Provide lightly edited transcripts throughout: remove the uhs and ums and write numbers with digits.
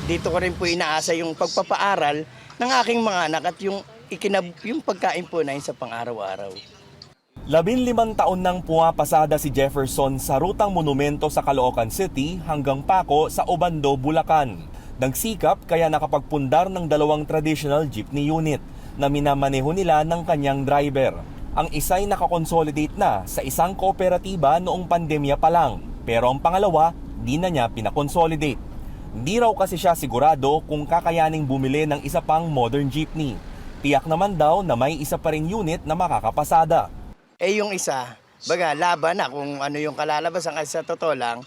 dito ko rin po inaasa yung pagpapaaral ng aking mga anak at yung pagkain po na sa pang-araw-araw. 15 taon nang pumapasada si Jefferson sa rutang monumento sa Caloocan City hanggang Paco sa Obando, Bulacan. Nagsikap kaya nakapagpundar ng 2 traditional jeepney unit na minamaneho nila ng kanyang driver. Ang isa'y nakakonsolidate na sa isang kooperatiba noong pandemya pa lang, pero ang pangalawa, di na niya pinakonsolidate. Hindi raw kasi siya sigurado kung kakayaning bumili ng isa pang modern jeepney. Tiyak naman daw na may isa pa ring unit na makakapasada. Yung isa, laban na kung ano yung kalalabasan kasi sa totoo lang,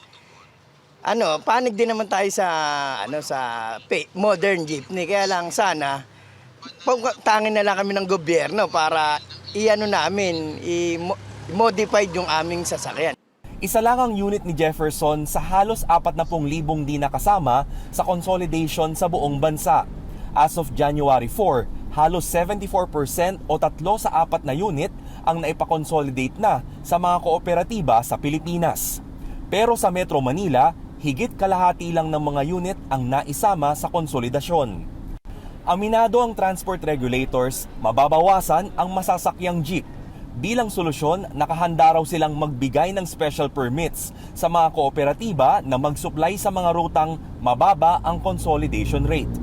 panig din naman tayo sa modern jeepney. Kaya lang sana, tangin na lang kami ng gobyerno para i-modified yung aming sasakyan. Isa lang ang unit ni Jefferson sa halos 40,000 di nakasama sa consolidation sa buong bansa. As of January 4, halos 74% o 3 sa 4 na unit ang naipakonsolidate na sa mga kooperatiba sa Pilipinas. Pero sa Metro Manila, higit kalahati lang ng mga unit ang naisama sa konsolidasyon. Aminado ang transport regulators, mababawasan ang masasakyang jeep. Bilang solusyon, nakahanda raw silang magbigay ng special permits sa mga kooperatiba na mag-supply sa mga rutang mababa ang consolidation rate.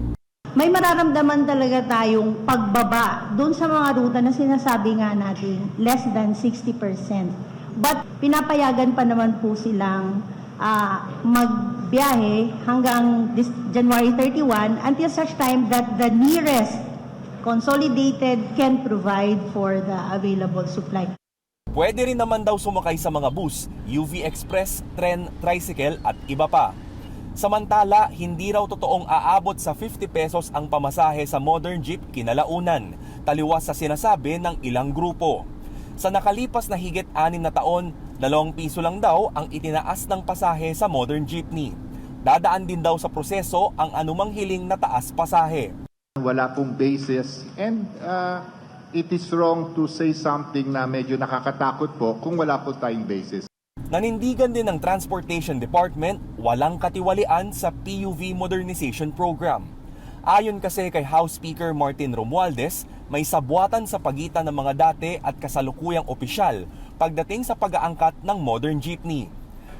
May mararamdaman talaga tayong pagbaba doon sa mga ruta na sinasabi nga natin, less than 60%. But pinapayagan pa naman po silang magbiyahe hanggang January 31 until such time that the nearest consolidated can provide for the available supply. Pwede rin naman daw sumakay sa mga bus, UV Express, tren, tricycle at iba pa. Samantala, hindi raw totoong aabot sa 50 pesos ang pamasahe sa modern jeep kinalaunan, taliwas sa sinasabi ng ilang grupo. Sa nakalipas na higit 6 na taon, 2 piso lang daw ang itinaas ng pasahe sa modern jeepney. Dadaan din daw sa proseso ang anumang hiling na taas pasahe. Wala pong basis and it is wrong to say something na medyo nakakatakot po kung wala po tayong basis. Nanindigan din ng Transportation Department walang katiwalian sa PUV Modernization Program. Ayon kasi kay House Speaker Martin Romualdez, may sabwatan sa pagitan ng mga dati at kasalukuyang opisyal pagdating sa pag-aangkat ng modern jeepney.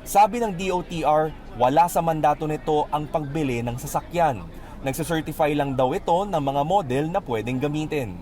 Sabi ng DOTR, wala sa mandato nito ang pagbili ng sasakyan. Nagsacertify lang daw ito ng mga model na pwedeng gamitin.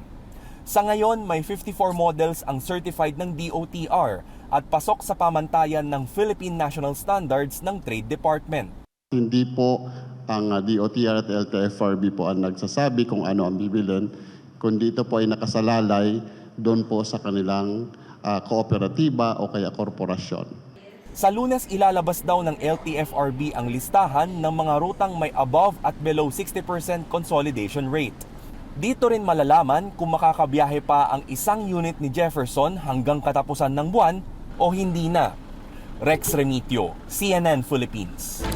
Sa ngayon, may 54 models ang certified ng DOTR at pasok sa pamantayan ng Philippine National Standards ng Trade Department. Hindi po ang DOTR at LTFRB po ang nagsasabi kung ano ang bibilin, kundi ito po ay nakasalalay doon po sa kanilang kooperatiba o kaya korporasyon. Sa Lunes, ilalabas daw ng LTFRB ang listahan ng mga rutang may above at below 60% consolidation rate. Dito rin malalaman kung makakabiyahe pa ang isang unit ni Jefferson hanggang katapusan ng buwan o hindi na. Rex Remitio, CNN Philippines.